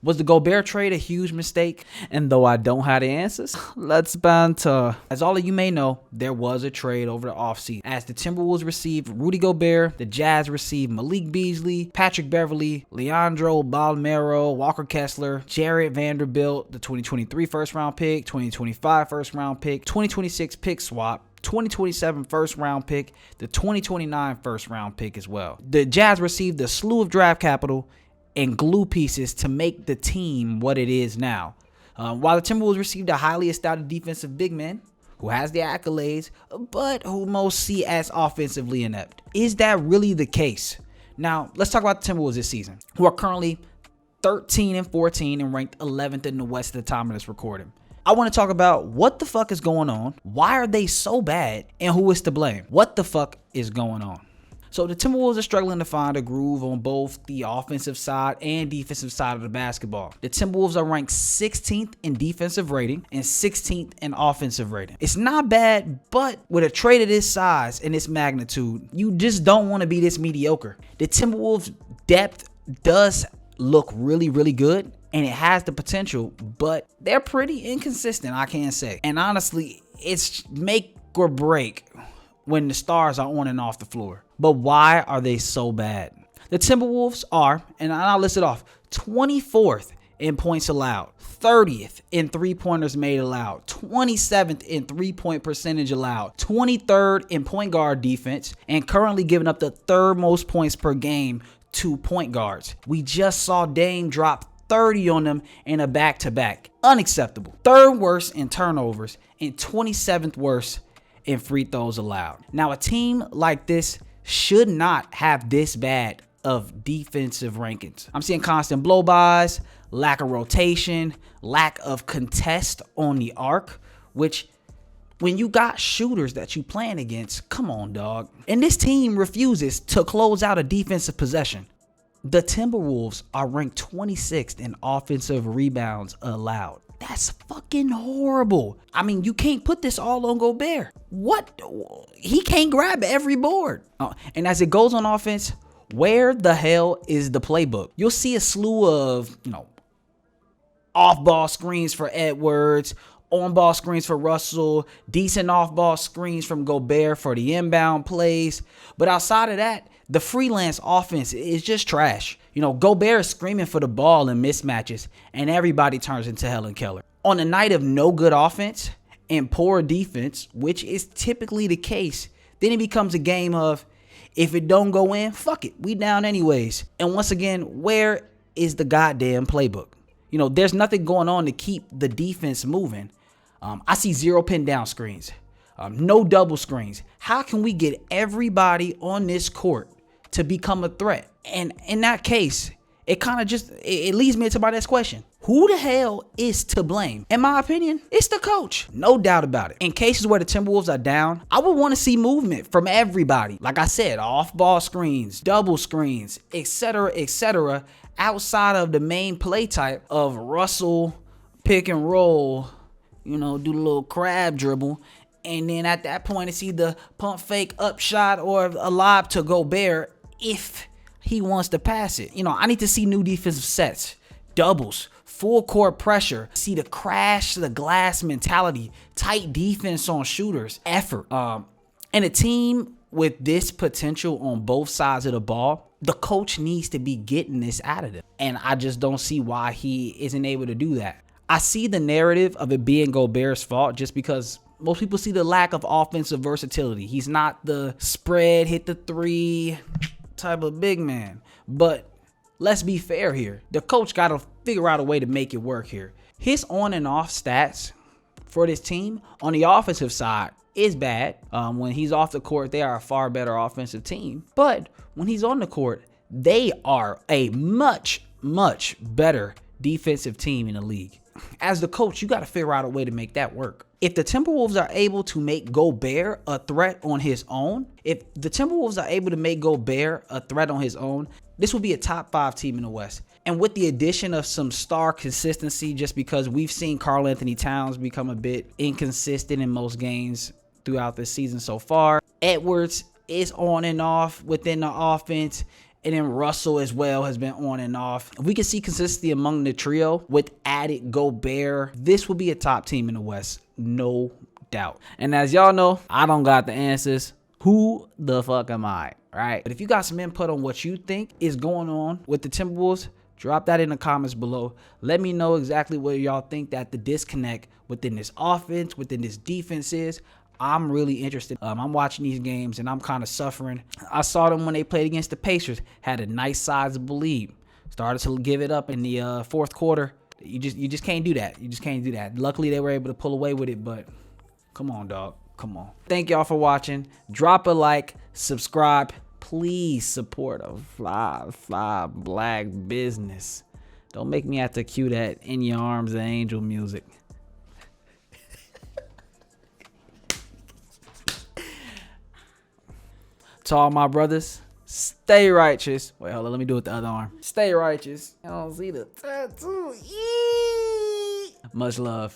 Was the Gobert trade a huge mistake? And though I don't have the answers, let's banter. As all of you may know, there was a trade over the offseason. As the Timberwolves received Rudy Gobert, the Jazz received Malik Beasley, Patrick Beverley, Leandro Balmero, Walker Kessler, Jared Vanderbilt, the 2023 first round pick, 2025 first round pick, 2026 pick swap, 2027 first round pick, the 2029 first round pick as well. The Jazz received a slew of draft capital and glue pieces to make the team what it is now. While the Timberwolves received a highly established defensive big man who has the accolades, but who most see as offensively inept. Is that really the case? Now, let's talk about the Timberwolves this season, who are currently 13-14 and ranked 11th in the West at the time of this recording. I want to talk about what the fuck is going on, why are they so bad, and who is to blame. What the fuck is going on? So the Timberwolves are struggling to find a groove on both the offensive side and defensive side of the basketball. The Timberwolves are ranked 16th in defensive rating and 16th in offensive rating. It's not bad, but with a trade of this size and this magnitude, you just don't want to be this mediocre. The Timberwolves' depth does look really, really good, and it has the potential, but they're pretty inconsistent, I can say. And honestly, it's make or break when the stars are on and off the floor. But why are they so bad? The Timberwolves are, and I'll list it off, 24th in points allowed, 30th in three-pointers made allowed, 27th in three-point percentage allowed, 23rd in point guard defense, and currently giving up the third most points per game to point guards. We just saw Dame drop 30 on them in a back-to-back. Unacceptable. Third worst in turnovers and 27th worst in free throws allowed. Now, a team like this should not have this bad of defensive rankings. I'm seeing constant blow-bys, lack of rotation, lack of contest on the arc, which when you got shooters that you playing against, come on, dog. And this team refuses to close out a defensive possession. The Timberwolves are ranked 26th in offensive rebounds allowed. That's fucking horrible. I mean, you can't put this all on Gobert. What? He can't grab every board. And as it goes on offense, where the hell is the playbook? You'll see a slew of, off-ball screens for Edwards, on-ball screens for Russell, decent off-ball screens from Gobert for the inbound plays. But outside of that, the freelance offense is just trash. Gobert is screaming for the ball in mismatches, and everybody turns into Helen Keller. On a night of no good offense and poor defense, which is typically the case, then it becomes a game of, if it don't go in, fuck it, we down anyways. And once again, where is the goddamn playbook? There's nothing going on to keep the defense moving. I see 0 pin down screens, no double screens. How can we get everybody on this court to become a threat? And in that case, it kind of just, it leads me into my next question. Who the hell is to blame? In my opinion, it's the coach. No doubt about it. In cases where the Timberwolves are down, I would want to see movement from everybody. Like I said, off-ball screens, double screens, etc., outside of the main play type of Russell, pick and roll, do the little crab dribble. And then at that point, it's either pump fake, up shot, or a lob to Gobert if he wants to pass it. I need to see new defensive sets, doubles, full court pressure, see the crash to the glass mentality, tight defense on shooters, effort. And a team with this potential on both sides of the ball, the coach needs to be getting this out of them. And I just don't see why he isn't able to do that. I see the narrative of it being Gobert's fault just because most people see the lack of offensive versatility. He's not the spread, hit the three type of big man. But let's be fair here. The coach got to figure out a way to make it work here. His on and off stats for this team on the offensive side is bad. When he's off the court, they are a far better offensive team. But when he's on the court, they are a much, much better defensive team in the league. As the coach, you got to figure out a way to make that work. If the Timberwolves are able to make Gobert a threat on his own, this will be a top 5 team in the West. And with the addition of some star consistency, just because we've seen Karl Anthony Towns become a bit inconsistent in most games throughout this season so far. Edwards is on and off within the offense. And then Russell as well has been on and off. If we can see consistency among the trio with added Gobert, this will be a top team in the West. No doubt. And as y'all know, I don't got the answers. Who the fuck am I? Right? But if you got some input on what you think is going on with the Timberwolves, drop that in the comments below. Let me know exactly what y'all think that the disconnect within this offense, within this defense is. I'm really interested. I'm watching these games and I'm kind of suffering. I saw them when they played against the Pacers. Had a nice sizable lead. Started to give it up in the fourth quarter. You just can't do that. You just can't do that. Luckily, they were able to pull away with it, but come on, dog. Come on. Thank y'all for watching. Drop a like, subscribe. Please support a fly black business. Don't make me have to cue that In Your Arms and Angel music. To all my brothers, stay righteous. Wait, hold on. Let me do it with the other arm. Stay righteous. I don't see the tattoo. Much love.